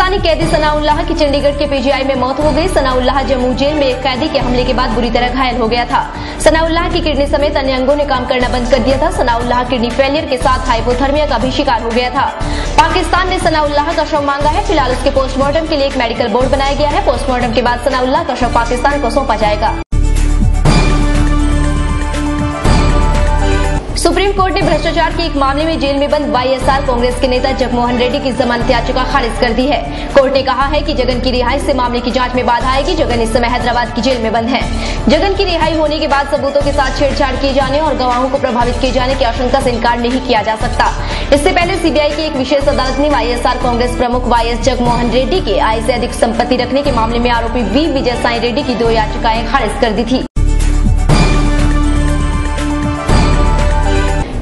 पाकिस्तानी कैदी सनाउल्लाह की चंडीगढ़ के पीजीआई में मौत हो गई। सनाउल्लाह जम्मू जेल में एक कैदी के हमले के बाद बुरी तरह घायल हो गया था। सनाउल्लाह की किडनी समेत अन्य अंगों ने काम करना बंद कर दिया था। सनाउल्लाह किडनी फेलियर के साथ हाइपोथर्मिया का भी शिकार हो गया था। पाकिस्तान ने सनाउल्लाह का शव मांगा है। फिलहाल उसके पोस्टमार्टम के लिए एक मेडिकल बोर्ड बनाया गया है। पोस्टमार्टम के बाद सनाउल्लाह का शव पाकिस्तान को सौंपा जाएगा। सुप्रीम कोर्ट ने भ्रष्टाचार के एक मामले में जेल में बंद वाईएसआर कांग्रेस के नेता जगमोहन रेड्डी की जमानत याचिका खारिज कर दी है। कोर्ट ने कहा है कि जगन की रिहाई से मामले की जांच में बाधा आएगी। जगन इस समय हैदराबाद की जेल में बंद है। जगन की रिहाई होने के बाद सबूतों के साथ छेड़छाड़ किए जाने और गवाहों को प्रभावित किए जाने की आशंका से इनकार नहीं किया जा सकता। इससे पहले सीबीआई की एक विशेष अदालत ने वाईएसआर कांग्रेस प्रमुख वाईएस जगमोहन रेड्डी के आय से अधिक संपत्ति रखने के मामले में आरोपी वी विजय साई रेड्डी की 2 याचिकाएं खारिज कर दी थी।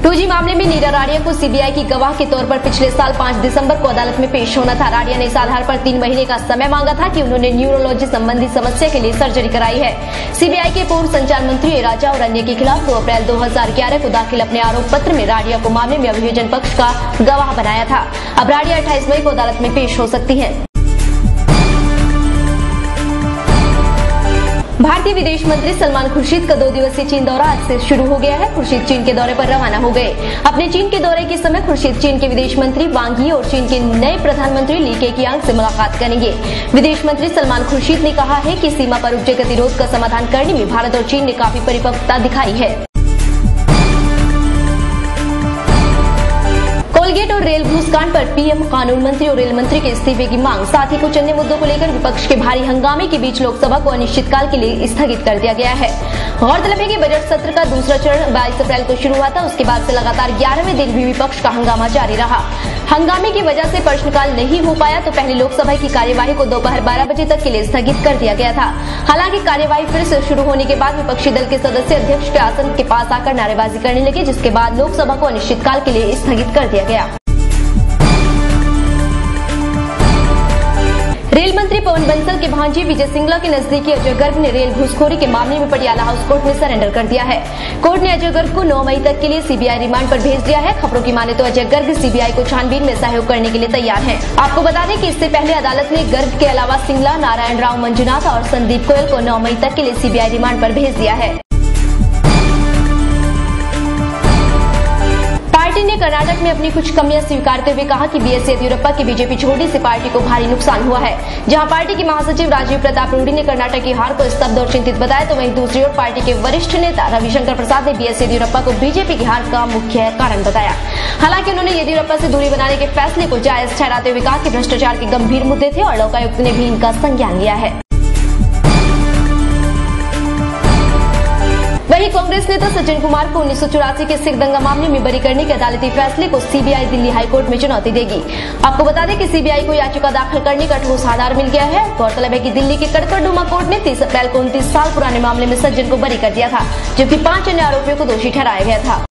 2G मामले में नीरा राडिया को सीबीआई की गवाह के तौर पर पिछले साल 5 दिसंबर को अदालत में पेश होना था। राडिया ने इस आधार पर 3 महीने का समय मांगा था कि उन्होंने न्यूरोलॉजी संबंधी समस्या के लिए सर्जरी कराई है। सीबीआई के पूर्व संचार मंत्री ए राजा और अन्य के खिलाफ 2 अप्रैल 2011 को दाखिल अपने आरोप पत्र में राडिया को मामले में अभियोजन पक्ष का गवाह बनाया था। अब राडिया 28 मई को अदालत में पेश हो सकती है। भारतीय विदेश मंत्री सलमान खुर्शीद का 2 दिवसीय चीन दौरा आज से शुरू हो गया है। खुर्शीद चीन के दौरे पर रवाना हो गए। अपने चीन के दौरे के समय खुर्शीद चीन के विदेश मंत्री वांग यी और चीन के नए प्रधानमंत्री ली केकियांग से मुलाकात करेंगे। विदेश मंत्री सलमान खुर्शीद ने कहा है कि सीमा पर उपजे गतिरोध का समाधान करने में भारत और चीन ने काफी परिपक्वता दिखाई है। कोलगेट और रेल घूसकांड पर पीएम, कानून मंत्री और रेल मंत्री के इस्तीफे की मांग, साथ ही कुछ अन्य मुद्दों को लेकर विपक्ष के भारी हंगामे के बीच लोकसभा को अनिश्चितकाल के लिए स्थगित कर दिया गया है। गौरतलब है कि बजट सत्र का दूसरा चरण 22 अप्रैल को शुरू हुआ था। उसके बाद से लगातार 11वें दिन भी विपक्ष का हंगामा जारी रहा। हंगामे की वजह से प्रश्नकाल नहीं हो पाया तो पहले लोकसभा की कार्यवाही को दोपहर 12 बजे तक के लिए स्थगित कर दिया गया था। हालांकि कार्यवाही फिर से शुरू होने के बाद विपक्षी दल के सदस्य अध्यक्ष के आसन के पास आकर नारेबाजी करने लगे, जिसके बाद लोकसभा को अनिश्चितकाल के लिए स्थगित कर दिया गया। रेल मंत्री पवन बंसल के भांजे विजय सिंगला के नजदीकी अजय गर्ग ने रेल घूसखोरी के मामले में पटियाला हाउस कोर्ट में सरेंडर कर दिया है। कोर्ट ने अजय गर्ग को 9 मई तक के लिए सीबीआई रिमांड पर भेज दिया है। खबरों की माने तो अजय गर्ग सीबीआई को छानबीन में सहयोग करने के लिए तैयार हैं। आपको बता दें कि इससे पहले अदालत ने गर्ग के अलावा सिंगला, नारायण राव मंजुनाथ और संदीप गोयल को 9 मई तक के लिए सीबीआई रिमांड पर भेज दिया है। पार्टी ने कर्नाटक में अपनी कुछ कमियां स्वीकारते हुए कहा कि बीएस येदियुरप्पा की बीजेपी छोड़ने से पार्टी को भारी नुकसान हुआ है। जहां पार्टी के महासचिव राजीव प्रताप रूडी ने कर्नाटक की हार को स्तब्ध और चिंतित बताया, तो वहीं दूसरी ओर पार्टी के वरिष्ठ नेता रविशंकर प्रसाद ने बीएस येदियुरप्पा को बीजेपी की हार का मुख्य कारण बताया। हालांकि उन्होंने येदियुरप्पा से दूरी बनाने के फैसले को जायज ठहराते हुए कहा कि भ्रष्टाचार के गंभीर मुद्दे थे और लोकायुक्त ने भी इनका संज्ञान लिया है। वहीं कांग्रेस नेता सज्जन कुमार को 1984 के सिख दंगा मामले में बरी करने के अदालती फैसले को सीबीआई दिल्ली हाईकोर्ट में चुनौती देगी। आपको बता दें कि सीबीआई को याचिका दाखिल करने का ठोस आधार मिल गया है। गौरतलब है कि दिल्ली के कड़कड़डुमा कोर्ट ने 30 अप्रैल को 29 साल पुराने मामले में सज्जन को बरी कर दिया था, जबकि 5 अन्य आरोपियों को दोषी ठहराया गया था।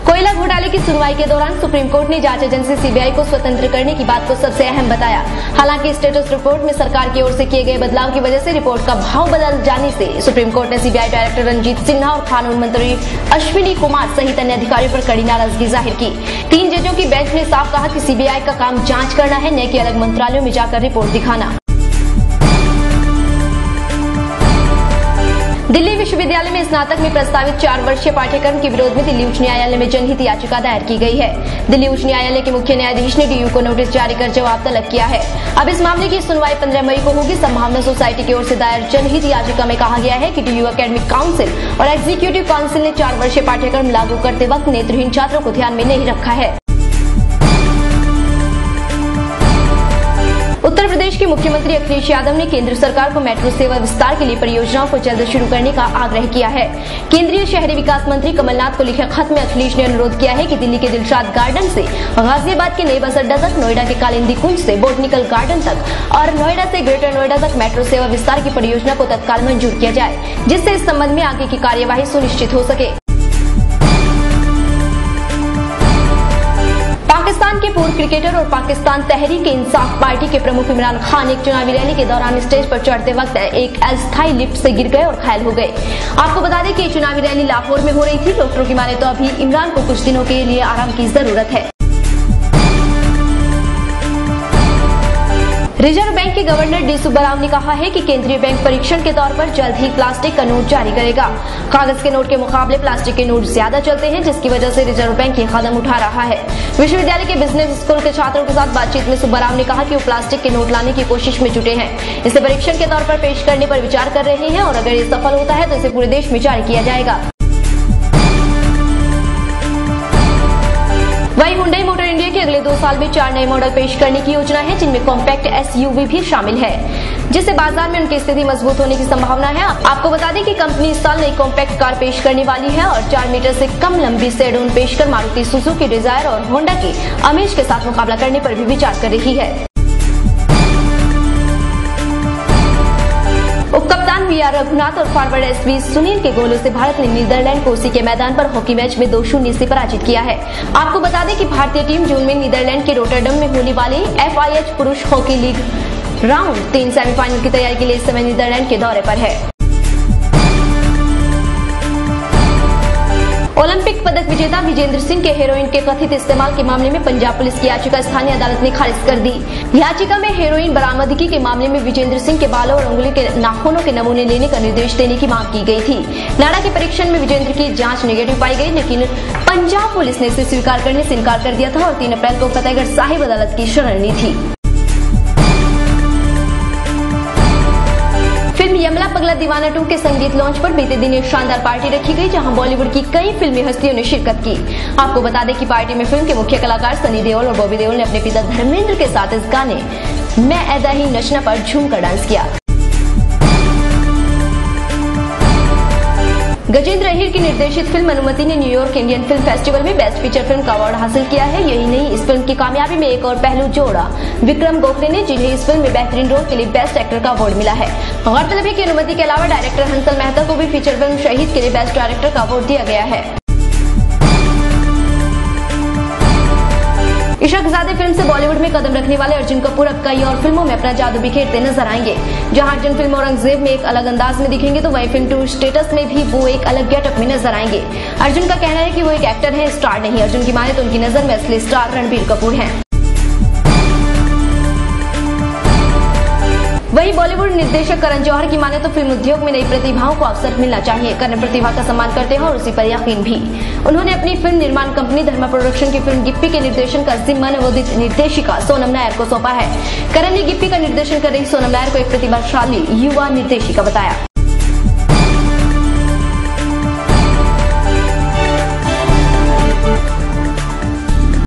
कोयला घोटाले की सुनवाई के दौरान सुप्रीम कोर्ट ने जांच एजेंसी सीबीआई को स्वतंत्र करने की बात को सबसे अहम बताया। हालांकि स्टेटस रिपोर्ट में सरकार की ओर से किए गए बदलाव की वजह से रिपोर्ट का भाव बदल जाने से सुप्रीम कोर्ट ने सीबीआई डायरेक्टर रंजीत सिन्हा और कानून मंत्री अश्विनी कुमार सहित अन्य अधिकारियों पर कड़ी नाराजगी जाहिर की। 3 जजों की बेंच ने साफ कहा कि सीबीआई का काम जांच करना है, न कि अलग मंत्रालयों में जाकर रिपोर्ट दिखाना। दिल्ली विश्वविद्यालय में स्नातक में प्रस्तावित 4 वर्षीय पाठ्यक्रम के विरोध में दिल्ली उच्च न्यायालय में जनहित याचिका दायर की गई है। दिल्ली उच्च न्यायालय के मुख्य न्यायाधीश ने डीयू को नोटिस जारी कर जवाब तलब किया है। अब इस मामले की सुनवाई 15 मई को होगी। संभावना सोसाइटी की ओर से दायर जनहित याचिका में कहा गया है कि डीयू एकेडमिक काउंसिल और एग्जीक्यूटिव काउंसिल ने 4 वर्षीय पाठ्यक्रम लागू करते वक्त नेत्रहीन छात्रों को ध्यान में नहीं रखा है। उत्तर प्रदेश के मुख्यमंत्री अखिलेश यादव ने केंद्र सरकार को मेट्रो सेवा विस्तार के लिए परियोजनाओं को जल्द शुरू करने का आग्रह किया है। केंद्रीय शहरी विकास मंत्री कमलनाथ को लिखे खत में अखिलेश ने अनुरोध किया है कि दिल्ली के दिलशाद गार्डन से गाजियाबाद के नए बस अड्डा तक, नोएडा के कालिंदी कुंज से बोटनिकल गार्डन तक और नोएडा से ग्रेटर नोएडा तक मेट्रो सेवा विस्तार की परियोजना को तत्काल मंजूर किया जाए, जिससे इस संबंध में आगे की कार्यवाही सुनिश्चित हो सके। पाकिस्तान के पूर्व क्रिकेटर और पाकिस्तान तहरीक-ए-इंसाफ पार्टी के प्रमुख इमरान खान एक चुनावी रैली के दौरान स्टेज पर चढ़ते वक्त एक अस्थायी लिफ्ट से गिर गए और घायल हो गए। आपको बता दें कि ये चुनावी रैली लाहौर में हो रही थी। डॉक्टरों की माने तो अभी इमरान को कुछ दिनों के लिए आराम की जरूरत है। रिजर्व बैंक के गवर्नर डी सुब्बाराव ने कहा है कि केंद्रीय बैंक परीक्षण के तौर पर जल्द ही प्लास्टिक का नोट जारी करेगा। कागज के नोट के मुकाबले प्लास्टिक के नोट ज्यादा चलते हैं, जिसकी वजह से रिजर्व बैंक ये कदम उठा रहा है। विश्वविद्यालय के बिजनेस स्कूल के छात्रों के साथ बातचीत में सुब्बाराव ने कहा कि वो प्लास्टिक के नोट लाने की कोशिश में जुटे हैं। इसे परीक्षण के तौर पर पेश करने पर विचार कर रहे हैं और अगर ये सफल होता है तो इसे पूरे देश में जारी किया जाएगा। वहीं हुंडई मोटर इंडिया के अगले 2 साल में 4 नए मॉडल पेश करने की योजना है, जिनमें कॉम्पैक्ट SUV भी शामिल है, जिससे बाजार में उनकी स्थिति मजबूत होने की संभावना है। आपको बता दें कि कंपनी इस साल नई कॉम्पैक्ट कार पेश करने वाली है और 4 मीटर से कम लंबी सेडोन पेश कर मारुति सुजुकी डिजायर और होंडा की अमेज के साथ मुकाबला करने पर भी विचार कर रही है। उपकप्तान VR रघुनाथ और फॉरवर्ड SV सुनील के गोलों से भारत ने नीदरलैंड को उसी के मैदान पर हॉकी मैच में 2-0 से पराजित किया है। आपको बता दें कि भारतीय टीम जून में नीदरलैंड के रोटरडम में होने वाली FIH पुरुष हॉकी लीग राउंड 3 सेमीफाइनल की तैयारी के लिए इस समय नीदरलैंड के दौरे पर है। ओलंपिक पदक विजेता विजेंद्र सिंह के हेरोइन के कथित इस्तेमाल के मामले में पंजाब पुलिस की याचिका स्थानीय अदालत ने खारिज कर दी। याचिका में हेरोइन बरामदगी के मामले में विजेंद्र सिंह के बालों और उंगली के नाखूनों के नमूने लेने का निर्देश देने की मांग की गई थी। नाडा के परीक्षण में विजेंद्र की जांच नेगेटिव पाई गई, लेकिन पंजाब पुलिस ने इसे स्वीकार करने से इनकार कर दिया था और 3 अप्रैल को फतेहगढ़ साहिब अदालत की शरण ली थी। फिल्म यमला पगला दीवाना 2 के संगीत लॉन्च पर बीते दिन एक शानदार पार्टी रखी गई, जहां बॉलीवुड की कई फिल्मी हस्तियों ने शिरकत की। आपको बता दें कि पार्टी में फिल्म के मुख्य कलाकार सनी देओल और बॉबी देओल ने अपने पिता धर्मेंद्र के साथ इस गाने मैं ऐदा ही नचना पर झूमकर डांस किया। गजेंद्र अहिर की निर्देशित फिल्म अनुमति ने न्यूयॉर्क इंडियन फिल्म फेस्टिवल में बेस्ट फीचर फिल्म का अवार्ड हासिल किया है। यही नहीं, इस फिल्म की कामयाबी में एक और पहलू जोड़ा विक्रम गोखले ने, जिन्हें इस फिल्म में बेहतरीन रोल के लिए बेस्ट एक्टर का अवार्ड मिला है। गौरतलब है कि अनुमति के अलावा डायरेक्टर हंसल मेहता को भी फीचर फिल्म शहीद के लिए बेस्ट डायरेक्टर का अवार्ड दिया गया है। इशकजादे फिल्म से बॉलीवुड में कदम रखने वाले अर्जुन कपूर अब कई और फिल्मों में अपना जादू बिखेरते नजर आएंगे। जहां अर्जुन फिल्म औरंगजेब में एक अलग अंदाज में दिखेंगे, तो वही फिल्म 2 स्टेटस में भी वो एक अलग गेटअप में नजर आएंगे। अर्जुन का कहना है कि वो एक एक्टर है, स्टार नहीं। अर्जुन की माने तो उनकी नजर में असली स्टार रणबीर कपूर हैं। वहीं बॉलीवुड निर्देशक करण जौहर की माने तो फिल्म उद्योग में नई प्रतिभाओं को अवसर मिलना चाहिए। करण प्रतिभा का सम्मान करते हैं और उसी पर यकीन भी। उन्होंने अपनी फिल्म निर्माण कंपनी धर्मा प्रोडक्शन की फिल्म गिप्पी के निर्देशन का जिम्मा नवोदित निर्देशिका सोनम नायर को सौंपा है। करण ने गिप्पी का निर्देशन कर रही सोनम नायर को एक प्रतिभाशाली युवा निर्देशिका बताया।